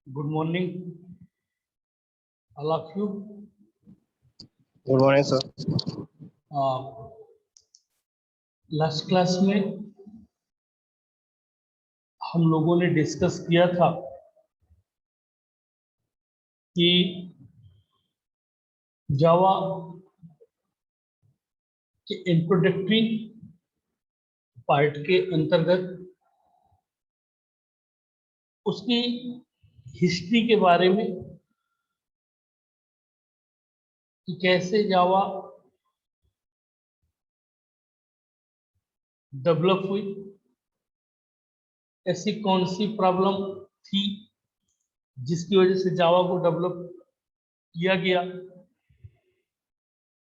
Good morning, all of you. Good morning sir. Last class में हम लोगों ने डिस्कस किया था कि जावा के इंट्रोडक्टरी पार्ट के अंतर्गत उसकी हिस्ट्री के बारे में कि कैसे जावा डेवलप हुई, ऐसी कौन सी प्रॉब्लम थी जिसकी वजह से जावा को डेवलप किया गया,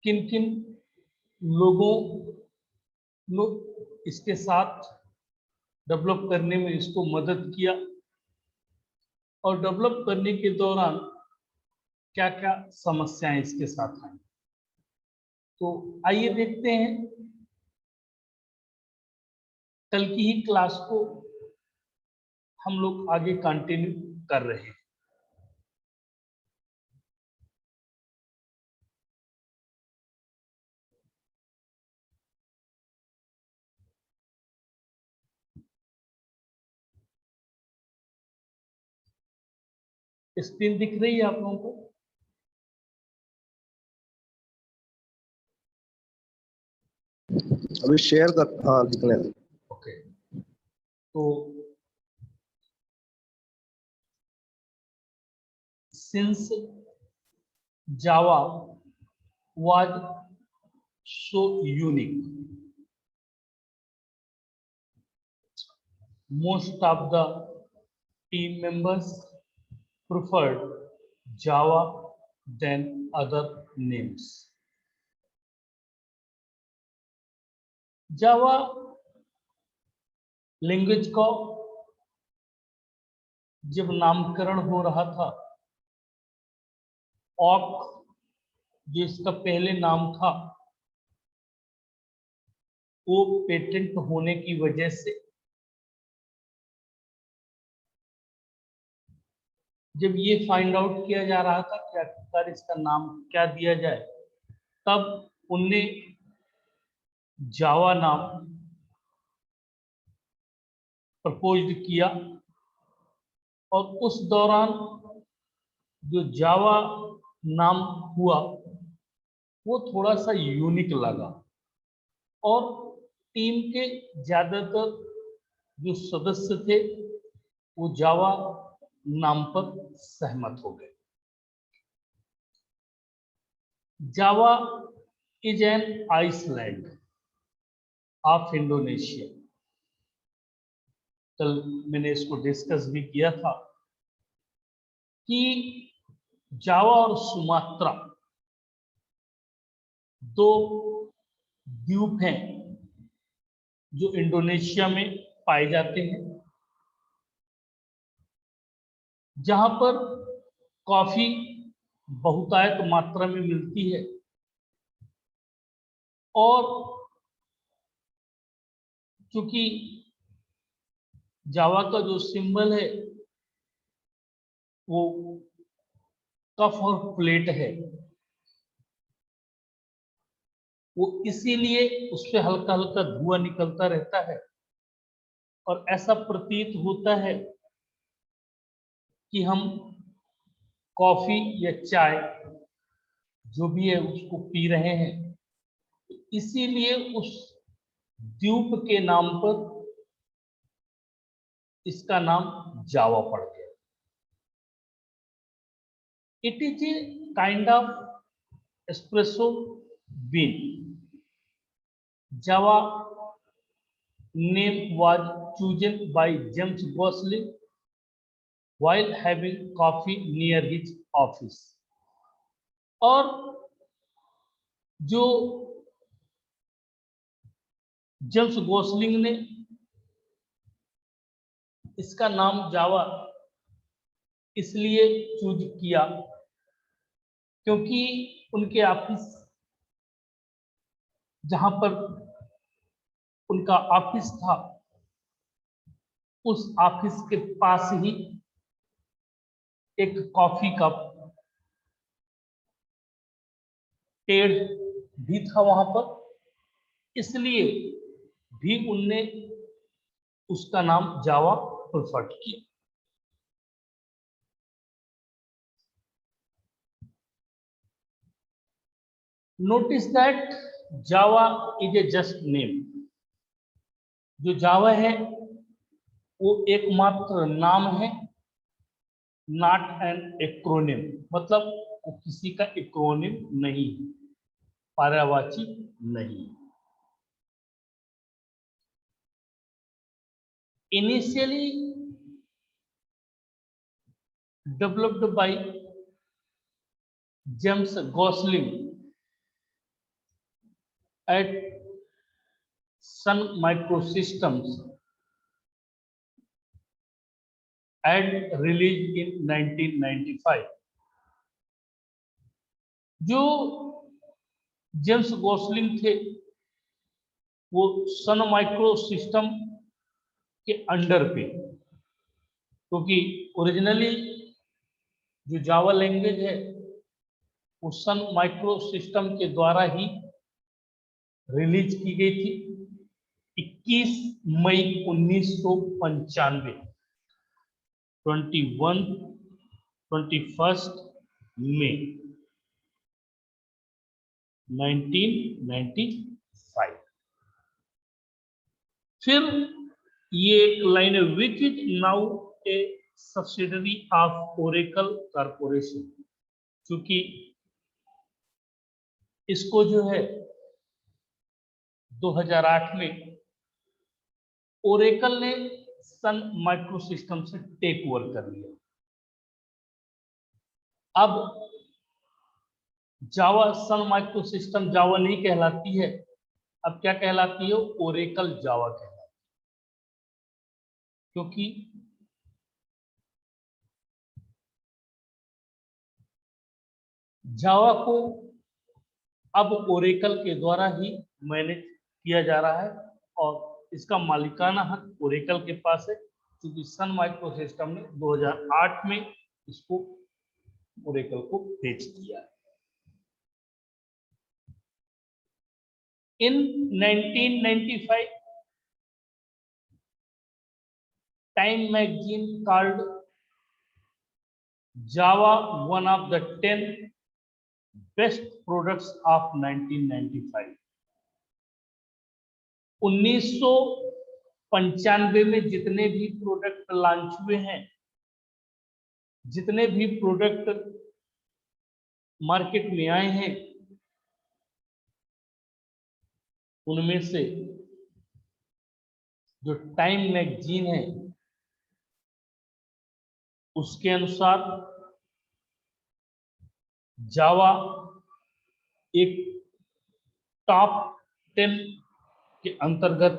किन किन लोगों इसके साथ डेवलप करने में इसको मदद किया और डेवलप करने के दौरान क्या क्या समस्याएं इसके साथ आई। तो आइए देखते हैं, कल की ही क्लास को हम लोग आगे कंटिन्यू कर रहे हैं। स्क्रीन दिख रही है आप लोगों को? अभी शेयर कर, हाँ दिखने दो। ओके, तो since Java was so unique, most of the team members preferred Java than other names. Java language का जब नामकरण हो रहा था, ऑक जो इसका पहले नाम था, वो पेटेंट होने की वजह से जब ये फाइंड आउट किया जा रहा था कि आखिरकार इसका नाम क्या दिया जाए, तब उनने जावा नाम प्रपोज्ड किया और उस दौरान जो जावा नाम हुआ वो थोड़ा सा यूनिक लगा और टीम के ज्यादातर जो सदस्य थे वो जावा नाम पर सहमत हो गए। Java is an island of Indonesia. कल मैंने इसको डिस्कस भी किया था कि जावा और सुमात्रा दो द्वीप हैं जो इंडोनेशिया में पाए जाते हैं, जहां पर कॉफी बहुतायत मात्रा में मिलती है और चूंकि जावा का जो सिंबल है वो कफ और प्लेट है, वो इसीलिए उस पर हल्का हल्का धुआं निकलता रहता है और ऐसा प्रतीत होता है कि हम कॉफी या चाय जो भी है उसको पी रहे हैं। इसीलिए उस द्वीप के नाम पर इसका नाम जावा पड़ गया। It is a kind of espresso bean. Java name was chosen by James Gosling while having coffee near his office। और जो जेम्स गोसलिंग ने इसका नाम जावा इसलिए चूज किया क्योंकि उनके ऑफिस, जहां पर उनका ऑफिस था, उस ऑफिस के पास ही एक कॉफी कप, पेड़ भी था वहां पर, इसलिए भी उनने उसका नाम जावा प्रेफर्ड किया। Notice that Java is a just name. जो जावा है वो एकमात्र नाम है, नॉट एन एक्रोनिम, मतलब वो किसी का एक्रोनिम नहीं है, पर्यायवाची नहीं। Initially developed by James Gosling at Sun Microsystems and released in 1995। जो जेम्स गॉसलिंग थे वो सन माइक्रो सिस्टम के अंडर पे, क्योंकि ओरिजिनली जो जावा लैंग्वेज है वो सन माइक्रो सिस्टम के द्वारा ही रिलीज की गई थी 21 मई 1995, 21 मई 1995। फिर ये एक लाइन है, which is now A subsidiary of Oracle corporation. क्योंकि इसको जो है 2008 में ओरेकल ने सन माइक्रो सिस्टम से टेक ओवर कर लिया। अब जावा सन माइक्रो सिस्टम जावा नहीं कहलाती है, अब क्या कहलाती है? ओरेकल जावा कहलाती है। क्योंकि जावा को अब ओरेकल के द्वारा ही मैनेज किया जा रहा है और इसका मालिकाना हक ओरेकल के पास है, क्योंकि सन माइक्रो सिस्टम ने 2008 में इसको ओरेकल को बेच दिया। In 1995, Time magazine called Java one of the 10 best products of 1995। 1995 में जितने भी प्रोडक्ट लॉन्च हुए हैं, जितने भी प्रोडक्ट मार्केट में आए हैं, उनमें से जो टाइम मैगजीन है उसके अनुसार जावा एक टॉप 10 के अंतर्गत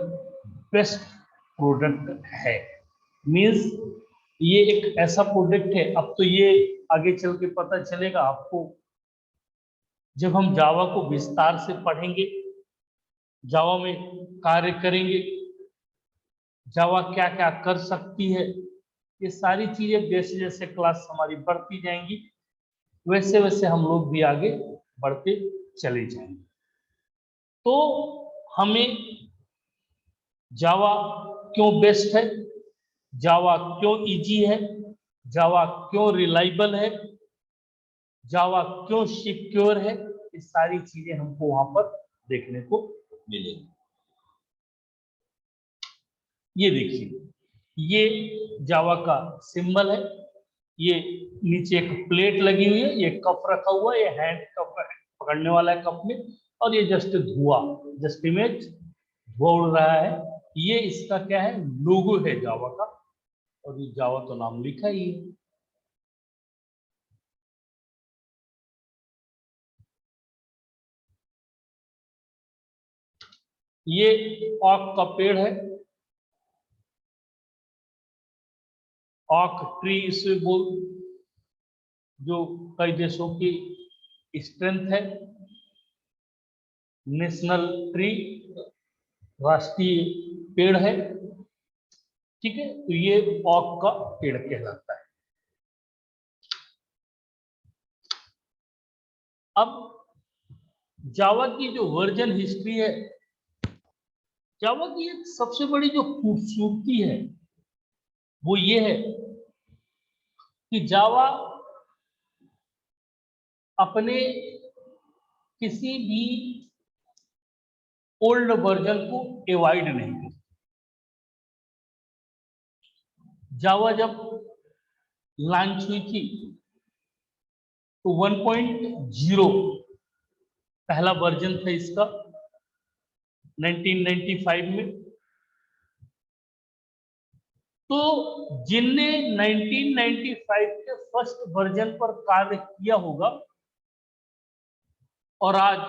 बेस्ट प्रोडक्ट है। मींस ये एक ऐसा प्रोडक्ट है, अब तो ये आगे चल के पता चलेगा आपको जब हम जावा को विस्तार से पढ़ेंगे, जावा में कार्य करेंगे, जावा क्या क्या कर सकती है, ये सारी चीजें जैसे जैसे क्लास हमारी बढ़ती जाएंगी वैसे वैसे हम लोग भी आगे बढ़ते चले जाएंगे। तो हमें जावा क्यों बेस्ट है, जावा क्यों इजी है, जावा क्यों रिलायबल है, जावा क्यों सिक्योर है, ये सारी चीजें हमको वहां पर देखने को मिलेगी। ये देखिए, ये जावा का सिंबल है, ये नीचे एक प्लेट लगी हुई है, ये कप रखा हुआ है, ये हैंड कप पकड़ने वाला है कप में, और ये जस्ट धुआं, जस्ट इमेज धुआं उड़ रहा है। ये इसका क्या है? लोगो है जावा का, और ये जावा तो नाम लिखा ही है। ये ऑक का पेड़ है, ऑक ट्री इसे बोल, जो कई देशों की स्ट्रेंथ है, नेशनल ट्री, राष्ट्रीय पेड़ है। ठीक है, तो ये ऑक का पेड़ कहलाता है। अब जावा की जो वर्जन हिस्ट्री है, जावा की एक सबसे बड़ी जो खूबसूरती है वो ये है कि जावा अपने किसी भी ओल्ड वर्जन को एवॉइड नहीं करती। जावा जब लॉन्च हुई थी तो 1.0 पहला वर्जन था इसका 1995 में। तो जिनने 1995 के फर्स्ट वर्जन पर कार्य किया होगा और आज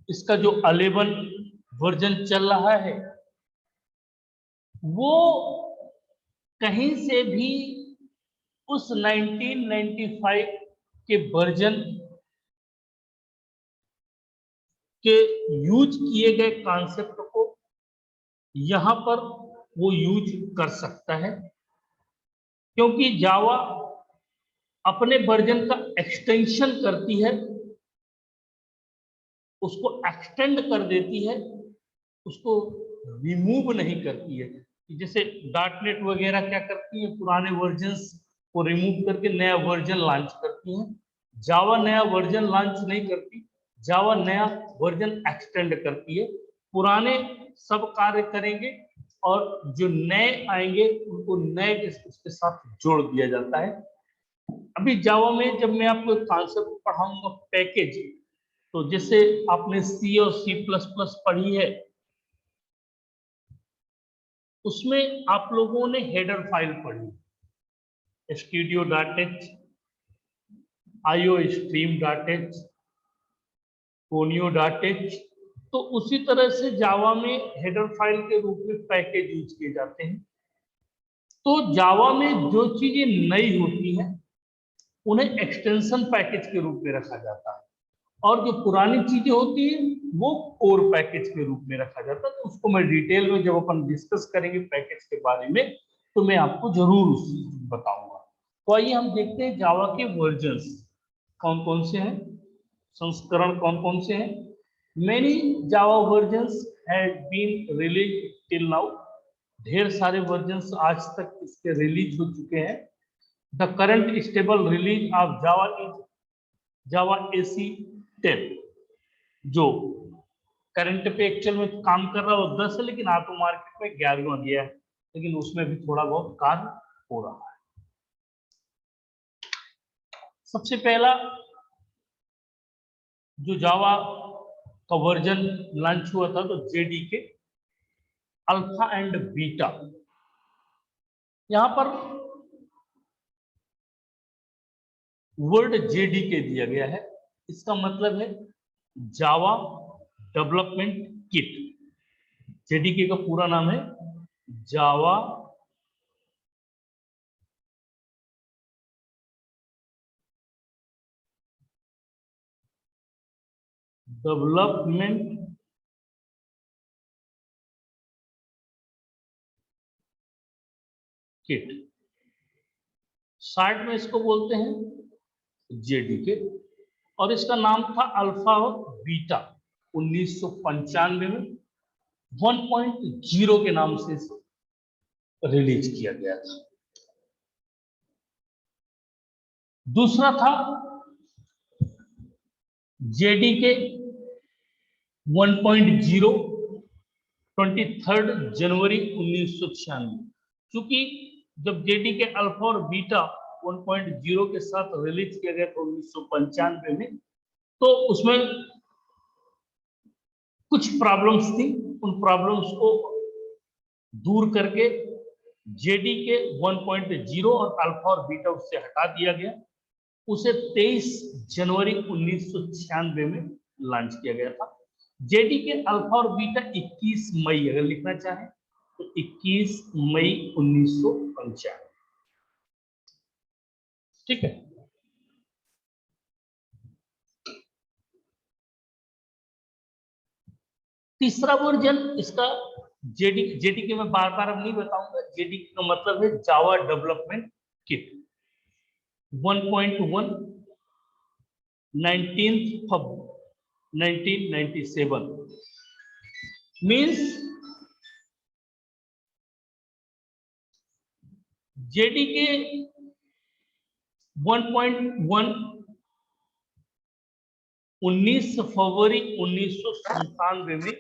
इसका जो 11 वर्जन चल रहा है, वो कहीं से भी उस 1995 के वर्जन के यूज किए गए कॉन्सेप्ट को यहां पर वो यूज कर सकता है, क्योंकि जावा अपने वर्जन का एक्सटेंशन करती है, उसको एक्सटेंड कर देती है, उसको रिमूव नहीं करती है। जैसे डॉटनेट वगैरह क्या करती है, पुराने वर्जन्स को रिमूव करके नया वर्जन लॉन्च करती है। जावा नया वर्जन लॉन्च नहीं करती, जावा नया वर्जन एक्सटेंड करती है। पुराने सब कार्य करेंगे और जो नए आएंगे उनको नए उसके साथ जोड़ दिया जाता है। अभी जावा में जब मैं आपको कॉन्सेप्ट पढ़ाऊंगा पैकेज, तो जैसे आपने सी और सी प्लस प्लस पढ़ी है, उसमें आप लोगों ने हेडर फाइल पढ़ी, studio.h, iostream.h, conio.h। तो उसी तरह से जावा में हेडर फाइल के रूप में पैकेज यूज किए जाते हैं। तो जावा में जो चीजें नई होती हैं उन्हें एक्सटेंशन पैकेज के रूप में रखा जाता है, और जो पुरानी चीजें होती हैं वो कोर पैकेज के रूप में रखा जाता है। तो उसको मैं डिटेल में जब अपन डिस्कस करेंगे पैकेज के बारे में तो मैं आपको जरूर बताऊंगा। तो आइए हम देखते हैं जावा के वर्जन्स कौन कौन से हैं, संस्करण कौन कौन से हैं। Many Java versions have been release till now, ढेर सारे वर्जन्स आज तक इसके रिलीज हो चुके हैं। The current stable release of Java is Java AC 10, जो करंट पे एक्चुअल में काम कर रहा है वो 10 है, लेकिन ऑटो मार्केट में 11वां गया है, लेकिन उसमें भी थोड़ा बहुत कार्य हो रहा है। सबसे पहला जो जावा का वर्जन लॉन्च हुआ था तो JDK अल्फा एंड बीटा। यहां पर वर्ड JDK दिया गया है, इसका मतलब है जावा डेवलपमेंट किट। JDK का पूरा नाम है जावा डेवलपमेंट किट, शार्ट में इसको बोलते हैं JDK। और इसका नाम था अल्फा और बीटा। 1995 में 1.0 के नाम से इसे रिलीज किया गया था। दूसरा था JDK 1.0, 23 जनवरी 1996। क्योंकि जब JDK अल्फा और बीटा 1.0 के साथ रिलीज किया गया था 1995 में, तो उसमें कुछ प्रॉब्लम्स थी, उन प्रॉब्लम्स को दूर करके JDK 1.0 और अल्फा और बीटा उससे हटा दिया गया। उसे 23 जनवरी 1996 में लॉन्च किया गया था। JDK अल्फा और बीटा 21 मई, अगर लिखना चाहें तो 21 मई 1995। ठीक है। तीसरा वर्जन इसका JDK में बार बार अब नहीं बताऊंगा। JDK का मतलब है Java development kit 1.1, 19th Feb 1997 means JDK 1.1 19 फरवरी 1997 में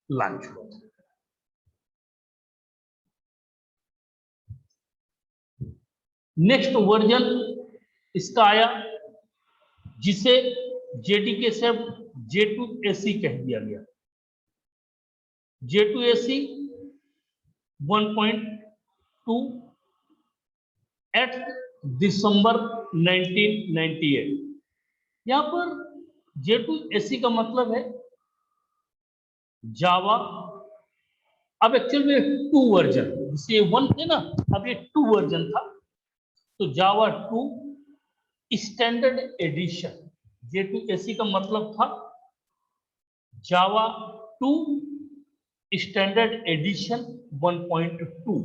लॉन्च हुआ था। नेक्स्ट वर्जन इसका आया जिसे JDK से J2AC कह दिया गया। J2AC 1.2 8 दिसंबर 1998। यहां पर J2AC का मतलब है जावा। अब एक्चुअल में 2 वर्जन, जैसे 1 थे ना, अब ये 2 वर्जन था, तो जावा 2 स्टैंडर्ड एडिशन। J2AC का मतलब था जावा 2 स्टैंडर्ड एडिशन 1.2।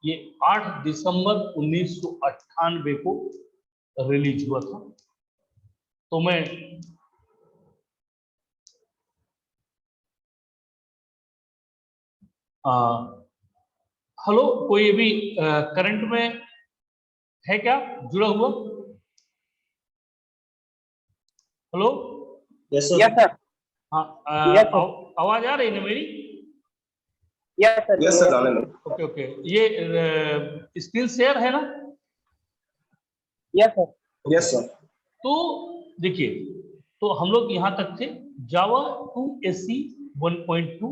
ये 8 दिसंबर 1998 को रिलीज हुआ था। तो मैं हेलो, कोई अभी करंट में है क्या जुड़ा हुआ? Hello, yes yes sir. हाँ, Yes, sir. आवाज आ रही है ना मेरी? Yes sir. यस सर, आने लो। ओके ओके, ये स्क्रीन शेयर है ना? Yes sir. Yes sir. तो देखिए, तो हम लोग यहाँ तक थे जावा 2AC 1.2।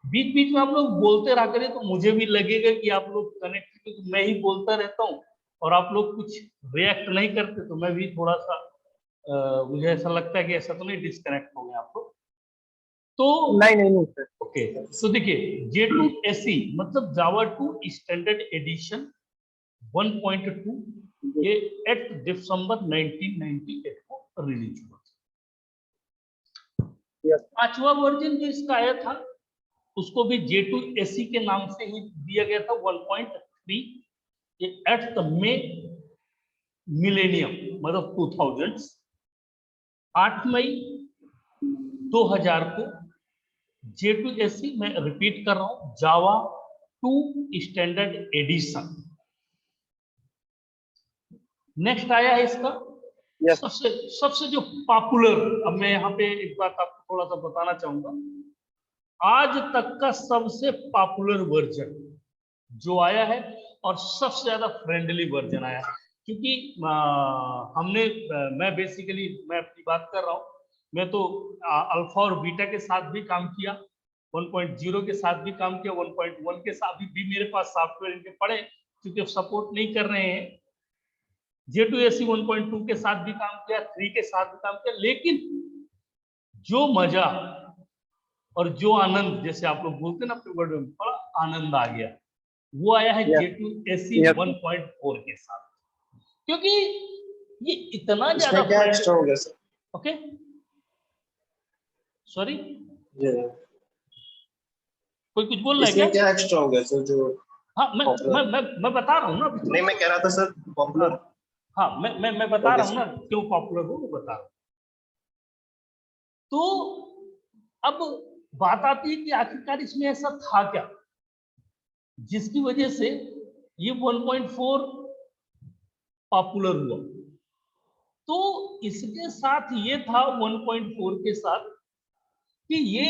बीच बीच में आप लोग बोलते रहा करें तो मुझे भी लगेगा कि आप लोग कनेक्ट, क्योंकि मैं ही बोलता रहता हूँ और आप लोग कुछ रिएक्ट नहीं करते, तो मैं भी थोड़ा सा मुझे ऐसा लगता है कि ऐसा तो नहीं डिस्कनेक्ट हो गए आप लोग। तो नहीं सर। ओके, तो देखिए J2AC मतलब जावा 2 स्टैंडर्ड एडिशन 1.2, ये 8 दिसंबर 1998 को रिलीज हुआ था। Yes. 5वां वर्जन जो इसका आया था उसको भी J2AC के नाम से ही दिया गया था 1.3। ये 8 मई मिलेनियम मतलब 2000, 8 मई 2000 को J2AC, मैं रिपीट कर रहा हूं, जावा 2 स्टैंडर्ड एडिशन। नेक्स्ट आया है इसका Yes. सबसे जो पॉपुलर, अब मैं यहाँ पे एक बात आपको थोड़ा सा बताना चाहूंगा, आज तक का सबसे पॉपुलर वर्जन जो आया है और सबसे ज्यादा फ्रेंडली वर्जन आया है, क्योंकि मैं बेसिकली मैं अपनी बात कर रहा हूँ, मैं तो अल्फा और बीटा के साथ भी काम किया, 1.0 के साथ भी काम किया, 1.1 के साथ भी मेरे पास सॉफ्टवेयर इनके पड़े, क्योंकि सपोर्ट नहीं कर रहे हैं। J2AC 1.2 के साथ भी काम किया, 3 के साथ भी काम किया, लेकिन जो मजा और जो आनंद, जैसे आप लोग बोलते हैं ना अपने वर्ड में, बड़ा आनंद आ गया, वो आया है Yes. J2AC Yes. 1.4 के साथ, क्योंकि ये इतना इसमें ज्यादा क्या एक्स्ट्रा हो गया सर? ओके, सॉरी, जी, कोई कुछ बोल रहा है इसमें क्या? क्या एक्स्ट्रा हो गया सर जो हाँ, popular? मैं बता रहा हूँ ना अभी। नहीं, मैं कह रहा था सर पॉपुलर। हाँ, मैं बता Okay, रहा हूँ ना क्यों पॉपुलर हो, वो बता रहा हूँ। तो अब बात आती है कि आखिरकार इसमें ऐसा था क्या जिसकी वजह से ये 1.4 पॉपुलर हुआ। तो इसके साथ ये था 1.4 के साथ कि ये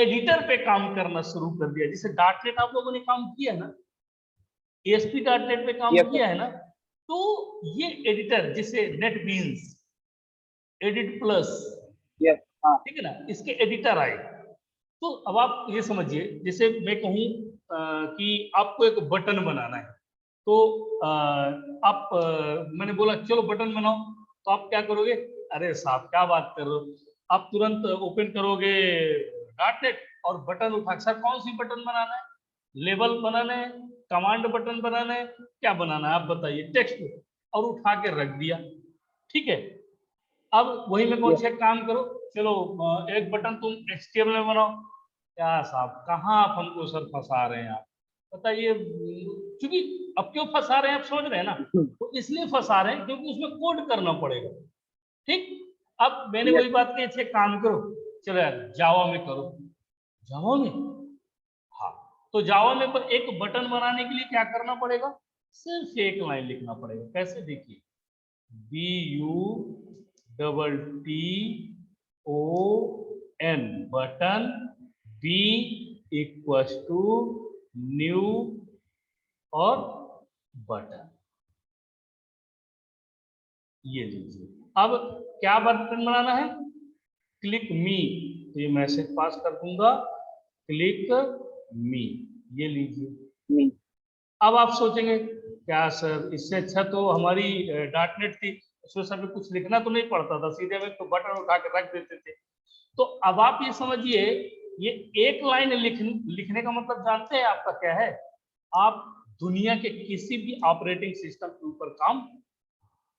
एडिटर पे काम करना शुरू कर दिया। जैसे डॉटनेट आप लोगों ने काम किया ना, ASP.NET पे काम Yes, किया है ना, तो ये एडिटर जैसे नेटबीन्स, एडिट प्लस, Yes. हाँ। ठीक है ना, इसके एडिटर आए। तो अब आप ये समझिए, जैसे मैं कहूँ कि आपको एक बटन बनाना है, तो मैंने बोला चलो बटन बनाओ, तो आप क्या करोगे? अरे साहब क्या बात कर रहे हो, आप तुरंत ओपन करोगे डॉटनेट और बटन उठा, सर कौन सी बटन बनाना है? लेबल बनाना है, कमांड बटन बनाना है, क्या बनाना है आप बताइए? टेक्स्ट, और उठा के रख दिया, ठीक है। अब वही में कौन सा काम करो, चलो एक बटन तुम HTML में बनाओ। क्या साहब कहाँ आप हमको सर फंसा रहे हैं आप, बताइए। क्योंकि अब क्यों फंसा रहे हैं आप समझ रहे हैं ना, तो इसलिए फंसा रहे हैं क्योंकि उसमें कोड करना पड़ेगा। ठीक, अब मैंने Yes. वही बात की, अच्छे काम करो, चलो यार जावा में करो। जावा में, हाँ, तो जावा में पर एक बटन बनाने के लिए क्या करना पड़ेगा, सिर्फ एक लाइन लिखना पड़ेगा। कैसे, देखिए, BUTTON button, B equals to new और बटन, ये लीजिए। अब क्या बटन बनाना है, क्लिक मी, तो ये मैसेज पास कर दूंगा, क्लिक मी, ये लीजिए। Me. अब आप सोचेंगे क्या सर, इससे अच्छा तो हमारी डॉटनेट थी, उसमें सब कुछ लिखना तो नहीं पड़ता था, सीधे में तो बटन उठा के रख देते थे। तो अब आप ये समझिए, ये एक लाइन लिखने का मतलब जानते हैं आपका क्या है, आप दुनिया के किसी भी ऑपरेटिंग सिस्टम के ऊपर काम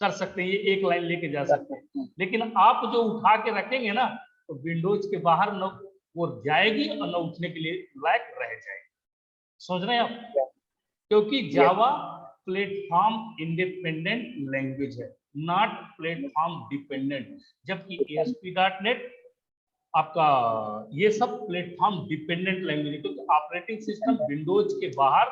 कर सकते हैं, ये एक लाइन लेके जा सकते हैं। लेकिन आप जो उठा के रखेंगे ना, तो विंडोज के बाहर न वो जाएगी और न उठने के लिए लायक रह जाएगी। समझ रहे हैं आप, क्योंकि जावा प्लेटफॉर्म इंडिपेंडेंट लैंग्वेज है, नॉट प्लेटफॉर्म डिपेंडेंट, जबकि ASP.NET आपका ये सब प्लेटफॉर्म डिपेंडेंट लैंग्वेज है, क्योंकि ऑपरेटिंग सिस्टम विंडोज के बाहर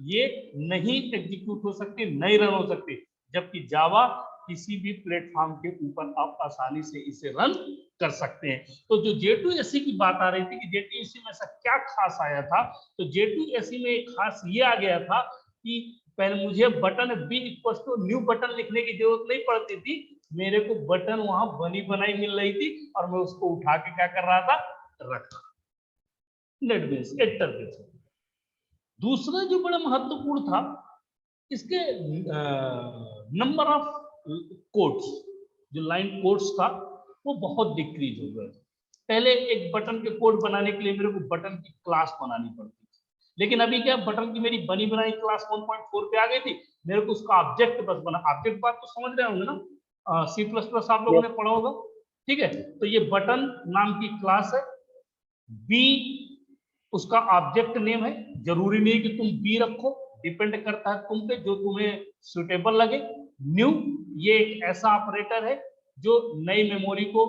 ये नहीं एग्जीक्यूट हो सकती, नहीं रन हो सकती, जबकि जावा किसी भी प्लेटफॉर्म के ऊपर आप आसानी से इसे रन कर सकते हैं। तो जो J2SE की बात आ रही थी कि J2SE में ऐसा क्या खास आया था, तो J2SE में एक खास ये आ गया था कि पहले मुझे button B equal to new button लिखने की जरूरत नहीं पड़ती थी, मेरे को बटन वहां बनी बनाई मिल रही थी और मैं उसको उठा के क्या कर रहा था, रख रहा, नेटबीन्स एडिटर पे था। दूसरा जो बड़ा महत्वपूर्ण था, इसके नंबर ऑफ कोड्स, जो लाइन कोड्स था वो बहुत डिक्रीज हो गया था। पहले एक बटन के कोड बनाने के लिए मेरे को बटन की क्लास बनानी पड़ती थी, लेकिन अभी क्या, बटन की मेरी बनी बनाई क्लास 1.4 पे आ गई थी, मेरे को उसका ऑब्जेक्ट बस बना, ऑब्जेक्ट बात तो समझ रहे होंगे ना, C++ आप लोगों ने पढ़ा होगा, ठीक है। तो ये बटन नाम की क्लास है, बी उसका ऑब्जेक्ट नेम है, जरूरी नहीं कि तुम बी रखो, डिपेंड करता है तुम पे, जो तुम्हें सुटेबल लगे। न्यू, ये एक ऐसा ऑपरेटर है जो नई मेमोरी को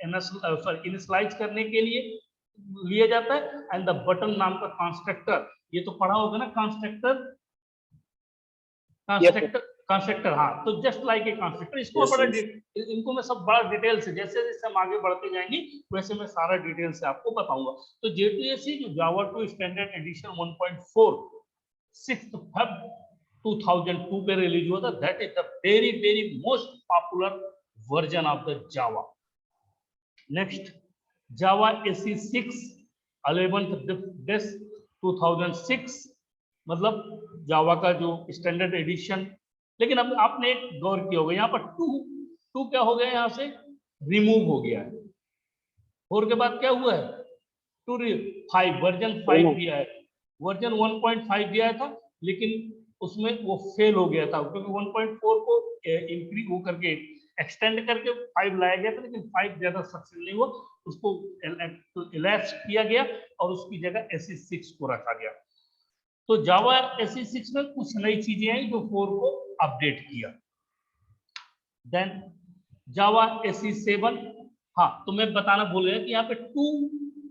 इनिशियलाइज करने के लिए लिया जाता है। एंड द बटन नाम का कंस्ट्रक्टर, ये तो पढ़ा होगा ना, कंस्ट्रक्टर, कंस्ट्रक्टर, हाँ, तो जस्ट लाइक ए कंस्ट्रक्टर, इसको Yes, बड़ा yes. इनको मैं सब बड़ा डिटेल से, जैसे जैसे हम आगे बढ़ते जाएंगे वैसे मैं सारा डिटेल से आपको बताऊंगा। तो J2SE जो जावा 2 स्टैंडर्ड एडिशन 1.4 6 Feb 2002 पे रिलीज हुआ था, that is the very very most popular version of the Java. Next, Java SE 6 11th desk 2006, मतलब जावा का जो स्टैंडर्ड एडिशन। लेकिन अब आपने एक गौर किया होगा, यहाँ पर टू क्या हो गया, यहाँ से रिमूव हो गया है, 4 के बाद क्या हुआ है, 5 वर्जन 5 दिया है, वर्जन 1.5 दिया था, लेकिन उसमें वो फेल हो गया था, क्योंकि 1.4 को इंक्रीज वो करके एक्सटेंड करके 5 लाया गया था, लेकिन 5 ज्यादा सक्सेस नहीं हुआ, उसको इलैप्स किया गया और उसकी जगह SE 6 को रखा गया। तो जावा SE 6 में कुछ नई चीजें आई जो 4 को अपडेट किया। देन जावा SE 7, हाँ, तो मैं बताना भूल गया कि यहाँ पे 2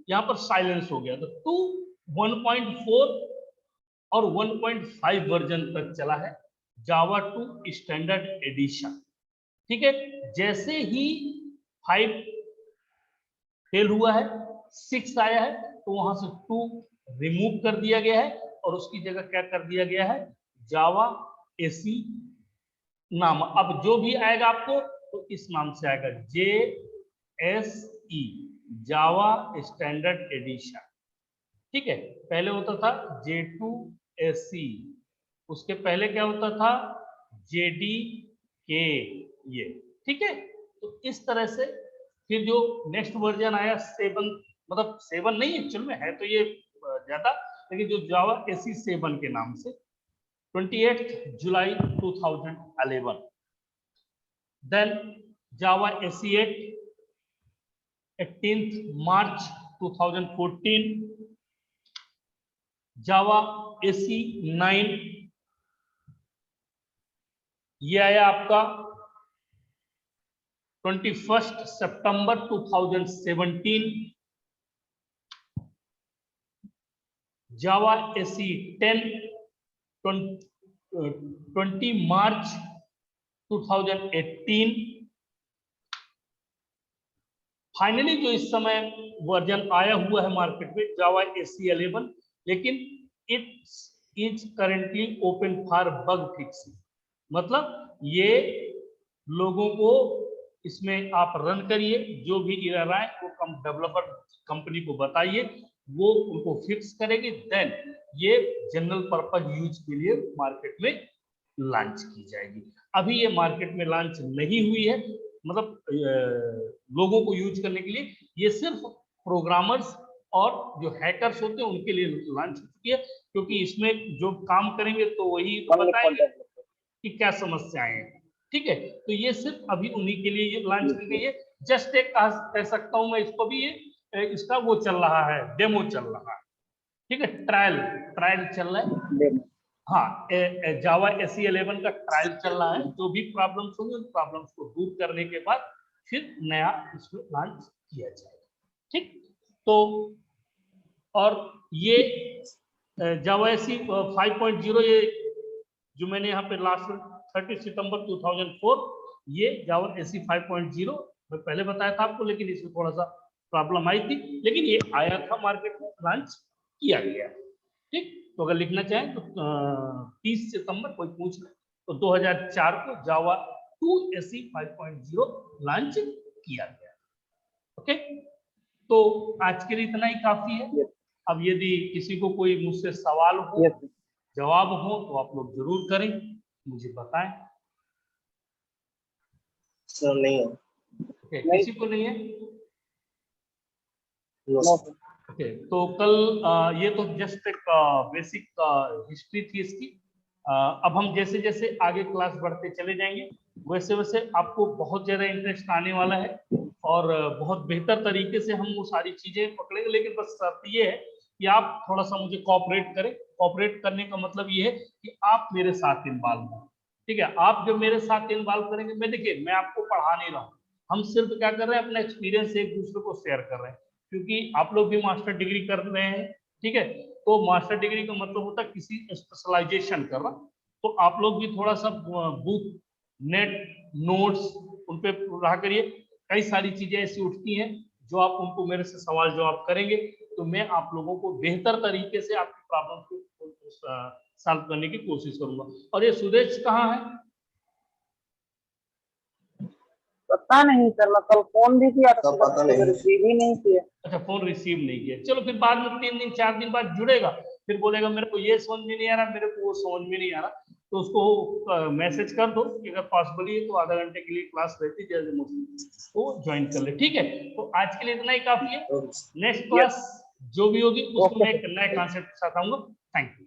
यहाँ पर साइलेंस हो गया, तो 2 1.4 और 1.5 वर्जन तक चला है जावा 2 स्टैंडर्ड एडिशन, ठीक है। जैसे ही 5 फेल हुआ है, 6 आया है, तो वहां से 2 रिमूव कर दिया गया है और उसकी जगह क्या कर दिया गया है, जावा SE नाम। अब जो भी आएगा आपको तो इस नाम से आएगा, JSE, जावा स्टैंडर्ड एडिशन, ठीक है। पहले होता था J2SE, उसके पहले क्या होता था, JDK, ये, ठीक है। तो इस तरह से फिर जो नेक्स्ट वर्जन आया 7, मतलब 7 नहीं एक्चुअल में है तो ये ज्यादा, लेकिन जो जावा SE 7 के नाम से 28 जुलाई 2011। देन जावा SE 8 18 मार्च 2014, जावा SE 9 ये आया आपका 21 सितंबर 2017, जावा एसी 10, 20 मार्च 2018। फाइनली जो इस समय वर्जन आया हुआ है मार्केट में जावा एसी 11, लेकिन it is currently open for bug fixing. मतलब ये लोगों को इसमें आप रन करिए, जो भी एरर आए वो डेवलपर कंपनी को बताइए, वो उनको फिक्स करेगी, देन ये जनरल पर्पज यूज के लिए मार्केट में लॉन्च की जाएगी। अभी ये मार्केट में लॉन्च नहीं हुई है, मतलब लोगों को यूज करने के लिए ये सिर्फ प्रोग्रामर्स और जो हैकर्स होते हैं उनके लिए लॉन्च हो चुकी है, क्योंकि इसमें जो काम करेंगे तो वही बताएंगे कि क्या समस्याएं हैं। ठीक है, तो ये सिर्फ अभी उन्हीं के लिए ये लॉन्च की गई है। जस्ट एक कह सकता हूं मैं इसको भी, ये इसका वो चल रहा है, डेमो चल रहा है। ठीक है, ट्रायल चल रहा है। हाँ, जावा एसी 11 का ट्रायल चल रहा है। जो भी प्रॉब्लम्स होंगे उन प्रॉब्लम्स को दूर करने के बाद फिर नया इसमें लॉन्च किया जाएगा। ठीक, तो और ये जावा एसी 5.0, ये जो मैंने यहाँ पे लास्ट 30 सितंबर 2004, ये जावा एसी 5.0 मैं पहले बताया था आपको, लेकिन इसमें थोड़ा सा प्रॉब्लम आई थी, लेकिन ये आया था मार्केट में, लॉन्च किया गया। ठीक, तो अगर लिखना चाहें तो 30 सितंबर कोई पूछ ले तो 2004 को जावा 2 एसी 5.0 लॉन्च किया गया। ओके, तो आज के लिए इतना ही काफी है। अब यदि किसी को कोई मुझसे सवाल हो, जवाब हो, तो आप लोग जरूर करें, मुझे बताएं। सर नहीं है। ओके, किसी को नहीं है? No sir. ओके, तो कल ये तो जस्ट एक बेसिक हिस्ट्री थी इसकी। अब हम जैसे जैसे आगे क्लास बढ़ते चले जाएंगे, वैसे वैसे आपको बहुत ज्यादा इंटरेस्ट आने वाला है और बहुत बेहतर तरीके से हम वो सारी चीजें पकड़ेंगे। लेकिन बस शर्त ये है कि आप थोड़ा सा मुझे कोऑपरेट करें। कोऑपरेट करने का मतलब ये है कि आप मेरे साथ इन्वॉल्व हो। ठीक है, आप जब मेरे साथ इन्वॉल्व करेंगे, मैं देखिए मैं आपको पढ़ा नहीं रहा हूँ, हम सिर्फ क्या कर रहे हैं, अपना एक्सपीरियंस एक दूसरे को शेयर कर रहे हैं, क्योंकि आप लोग भी मास्टर डिग्री कर रहे हैं। ठीक है, तो मास्टर डिग्री का मतलब होता है किसी स्पेशलाइजेशन करना। तो आप लोग भी थोड़ा सा बुक, नेट, नोट्स उन पे रहा करिए। कई सारी चीजें ऐसी उठती हैं जो आप उनको मेरे से सवाल जवाब करेंगे, तो मैं आप लोगों को बेहतर तरीके से आपकी प्रॉब्लम को सॉल्व करने की कोशिश करूंगा। और ये सुरेश कहाँ है? पता नहीं सर, मैं कल फोन भी किया था, पता नहीं, रिसीव ही नहीं किया। अच्छा, फोन रिसीव नहीं किया। चलो फिर बाद में 3 दिन 4 दिन बाद जुड़ेगा, फिर बोलेगा मेरे को ये समझ में नहीं आ रहा, मेरे को वो समझ में नहीं आ रहा, तो उसको मैसेज कर दो कि अगर पॉसिबल है तो आधा घंटे के लिए क्लास रहती है, जैसे तो ज्वाइन कर ले। ठीक है, तो आज के लिए इतना ही काफी है। नेक्स्ट क्लास जो भी होगी उसमें मैं एक नए कॉन्सेप्ट के साथ आऊंगा। Thank you.